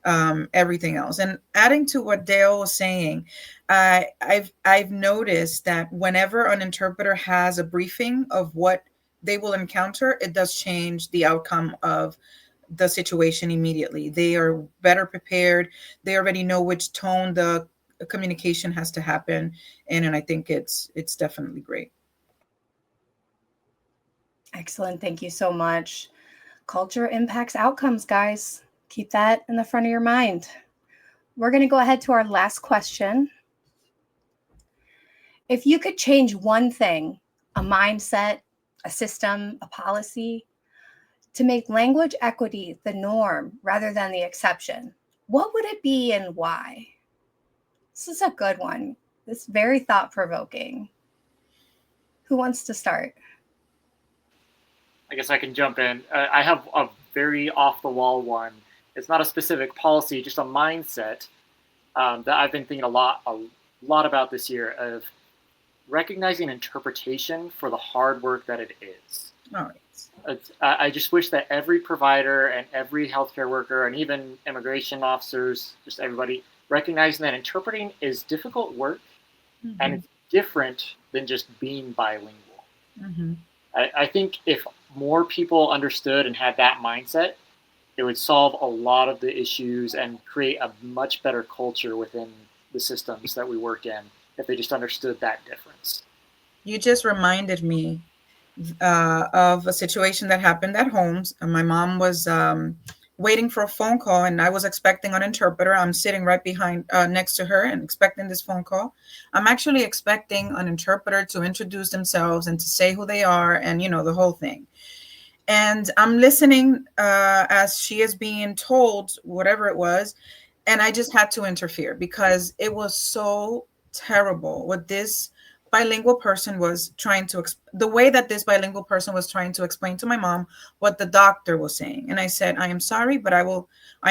everything else. And adding to what Dale was saying, I've noticed that whenever an interpreter has a briefing of what they will encounter, it does change the outcome of the situation immediately. They are better prepared. They already know which tone the communication has to happen in, and I think it's definitely great. Excellent. Thank you so much. Culture impacts outcomes, guys. Keep that in the front of your mind. We're going to go ahead to our last question. If you could change one thing, a mindset, a system, a policy, to make language equity the norm rather than the exception, what would it be and why? This is a good one. It's very thought-provoking. Who wants to start? I guess I can jump in. I have a very off-the-wall one. It's not a specific policy, just a mindset that I've been thinking a lot about this year, of recognizing interpretation for the hard work that it is. All right. I just wish that every provider and every healthcare worker and even immigration officers, just everybody, recognizing that interpreting is difficult work, mm-hmm. and it's different than just being bilingual. Mm-hmm. I think if more people understood and had that mindset, it would solve a lot of the issues and create a much better culture within the systems that we work in, if they just understood that difference. You just reminded me of a situation that happened at home. My mom was waiting for a phone call, and I was expecting an interpreter. I'm sitting right behind, next to her, and expecting this phone call. I'm actually expecting an interpreter to introduce themselves and to say who they are, and the whole thing. And I'm listening as she is being told whatever it was, and I just had to interfere because it was so terrible what this bilingual person was trying to the way that this bilingual person was trying to explain to my mom what the doctor was saying. And I said, I am sorry, but I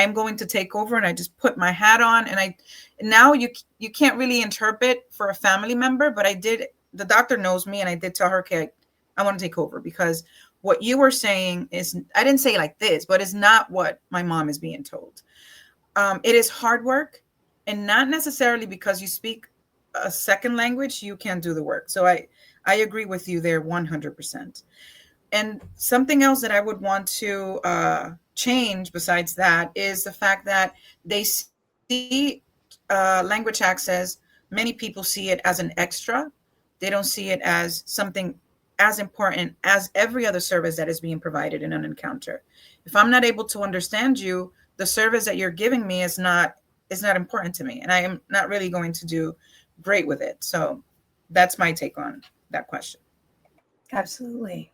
am going to take over. And I just put my hat on, and now you can't really interpret for a family member, but the doctor knows me, and I did tell her, okay, I want to take over, because what you were saying is, I didn't say it like this, but it's not what my mom is being told. It is hard work, and not necessarily because you speak a second language, you can't do the work. So I agree with you there 100%. And something else that I would want to change besides that is the fact that they see language access, many people see it as an extra. They don't see it as something as important as every other service that is being provided in an encounter. If I'm not able to understand you, the service that you're giving me is not important to me, and I am not really going to do great with it. So that's my take on that question. Absolutely.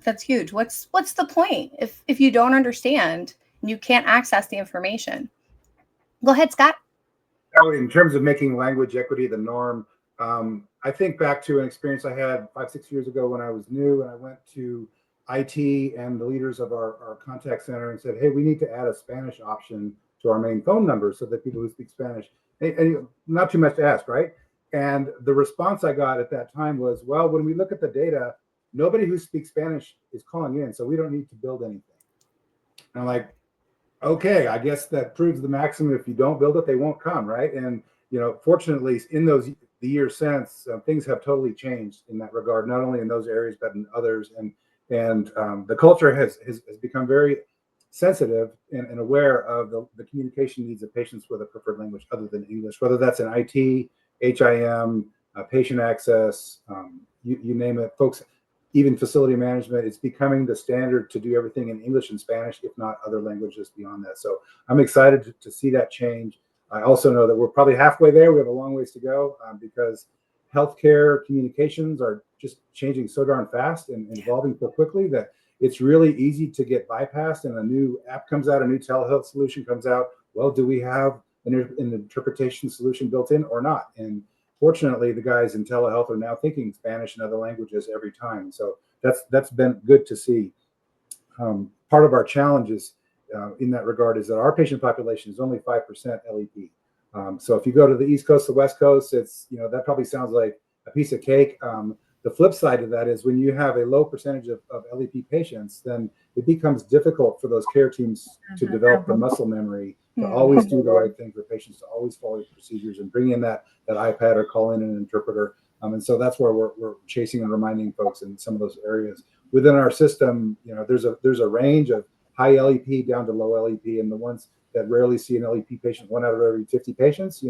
That's huge. What's the point if you don't understand and you can't access the information? Go ahead, Scott. Oh, in terms of making language equity the norm, I think back to an experience I had 5-6 years ago when I was new, and I went to IT and the leaders of our contact center and said, hey, we need to add a Spanish option to our main phone number so that people who speak Spanish, and not too much to ask, right? And the response I got at that time was, well, when we look at the data, nobody who speaks Spanish is calling in, so we don't need to build anything. And I'm like, okay, I guess that proves the maxim: if you don't build it, they won't come, right? And fortunately, in the years since, things have totally changed in that regard, not only in those areas but in others. And the culture has become very sensitive and aware of the communication needs of patients with a preferred language other than English, whether that's in IT, HIM, patient access, you name it, folks. Even facility management, it's becoming the standard to do everything in English and Spanish, if not other languages beyond that. So I'm excited to see that change. I also know that we're probably halfway there. We have a long ways to go because healthcare communications are just changing so darn fast and evolving so quickly that it's really easy to get bypassed. And a new app comes out, a new telehealth solution comes out. Well, do we have an interpretation solution built in or not? And fortunately, the guys in telehealth are now thinking Spanish and other languages every time. So that's been good to see. Part of our challenges in that regard is that our patient population is only 5% LEP. So if you go to the East Coast, the West Coast, it's that probably sounds like a piece of cake. The flip side of that is when you have a low percentage of LEP patients, then it becomes difficult for those care teams to develop the muscle memory to always do the right thing for patients, to always follow the procedures and bring in that iPad or call in an interpreter. And so that's where we're chasing and reminding folks in some of those areas. Within our system, there's a range of high LEP down to low LEP, and the ones that rarely see an LEP patient, 1 out of every 50 patients,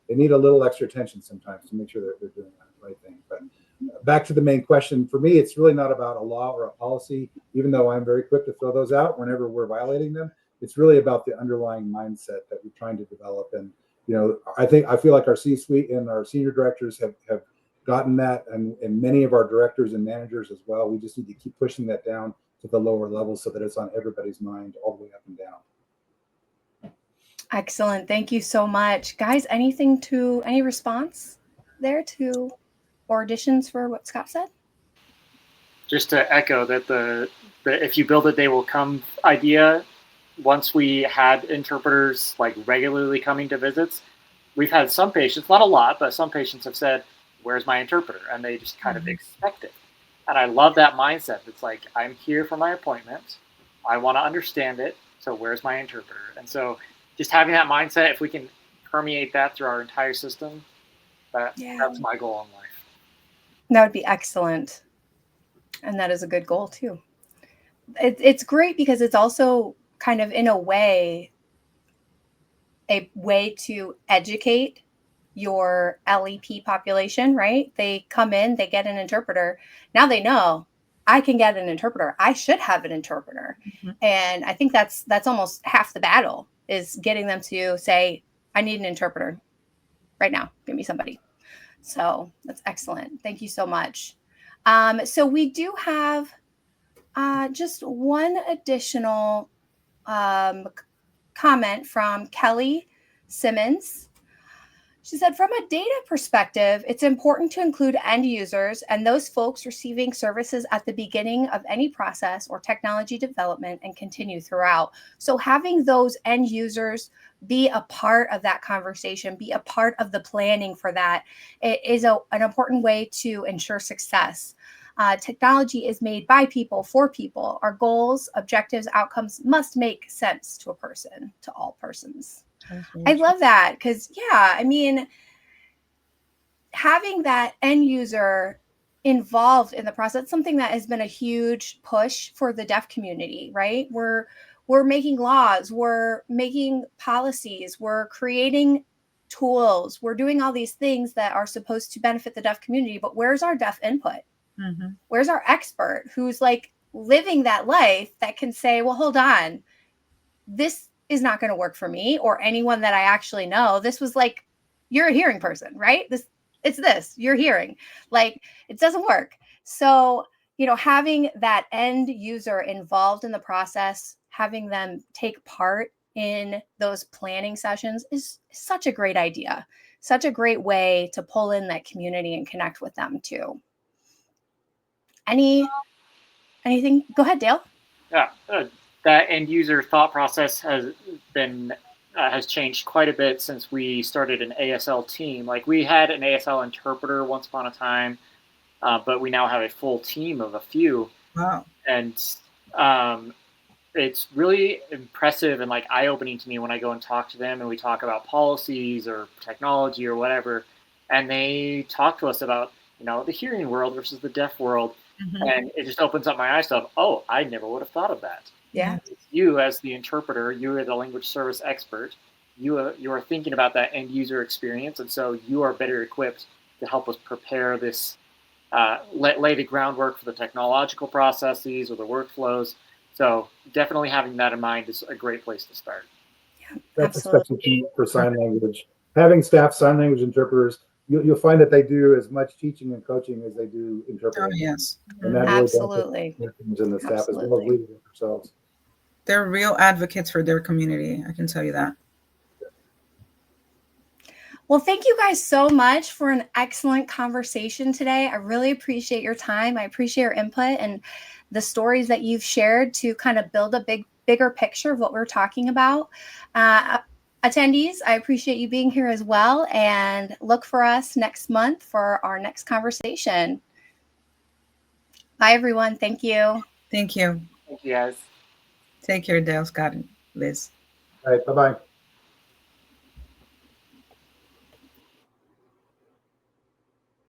they need a little extra attention sometimes to make sure that they're doing the right thing. But back to the main question, for me, it's really not about a law or a policy, even though I'm very quick to throw those out whenever we're violating them. It's really about the underlying mindset that we're trying to develop. And, I feel like our C-suite and our senior directors have gotten that, and many of our directors and managers as well. We just need to keep pushing that down to the lower levels so that it's on everybody's mind all the way up and down. Excellent. Thank you so much. Guys, any response there to or additions for what Scott said? Just to echo that the if you build it, they will come idea. Once we had interpreters like regularly coming to visits, we've had some patients, not a lot, but some patients have said, where's my interpreter? And they just kind of expect it. And I love that mindset. It's like, I'm here for my appointment. I want to understand it. So where's my interpreter? And so just having that mindset, if we can permeate that through our entire system, that's my goal in life. That would be excellent. And that is a good goal too. It's great because it's also kind of, in a way to educate your LEP population, right? They come in, they get an interpreter. Now they know I can get an interpreter. I should have an interpreter. And I think that's almost half the battle, is getting them to say, I need an interpreter right now. Give me somebody. So that's excellent. Thank you so much. So we do have just one additional comment from Kelly Simmons. She said, from a data perspective, it's important to include end users and those folks receiving services at the beginning of any process or technology development and continue throughout. So having those end users be a part of that conversation, be a part of the planning for that, it is an important way to ensure success. Technology is made by people for people. Our goals, objectives, outcomes must make sense to a person, to all persons. I love that because, having that end user involved in the process, something that has been a huge push for the deaf community, right? We're making laws, we're making policies, we're creating tools, we're doing all these things that are supposed to benefit the deaf community, but where's our deaf input? Where's our expert who's like living that life that can say, well, hold on, this is not going to work for me or anyone that I actually know. This was like, you're a hearing person, right? it's this you're hearing. Like, it doesn't work. So, having that end user involved in the process, having them take part in those planning sessions is such a great idea. Such a great way to pull in that community and connect with them too. Anything? Go ahead, Dale. Yeah, that end user thought process has changed quite a bit since we started an ASL team. Like, we had an ASL interpreter once upon a time, but we now have a full team of a few. Wow. And it's really impressive and like eye-opening to me when I go and talk to them and we talk about policies or technology or whatever, and they talk to us about the hearing world versus the deaf world, and it just opens up my eyes to, oh, I never would have thought of that. Yeah. You as the interpreter, you as a language service expert, you are thinking about that end user experience, and so you are better equipped to help us prepare this, lay the groundwork for the technological processes or the workflows. So definitely having that in mind is a great place to start. Yeah, That's absolutely. especially for sign language. Having staff sign language interpreters, you'll find that they do as much teaching and coaching as they do interpreting. Oh, yes. And that really Absolutely. benefits in the staff as well as Absolutely. leaders themselves. They're real advocates for their community. I can tell you that. Well, thank you guys so much for an excellent conversation today. I really appreciate your time. I appreciate your input and the stories that you've shared to kind of build a bigger picture of what we're talking about. Attendees, I appreciate you being here as well, and look for us next month for our next conversation. Bye, everyone. Thank you. Thank you. Thank you, guys. Take care, Dale, Scott, and Liz. All right, bye-bye.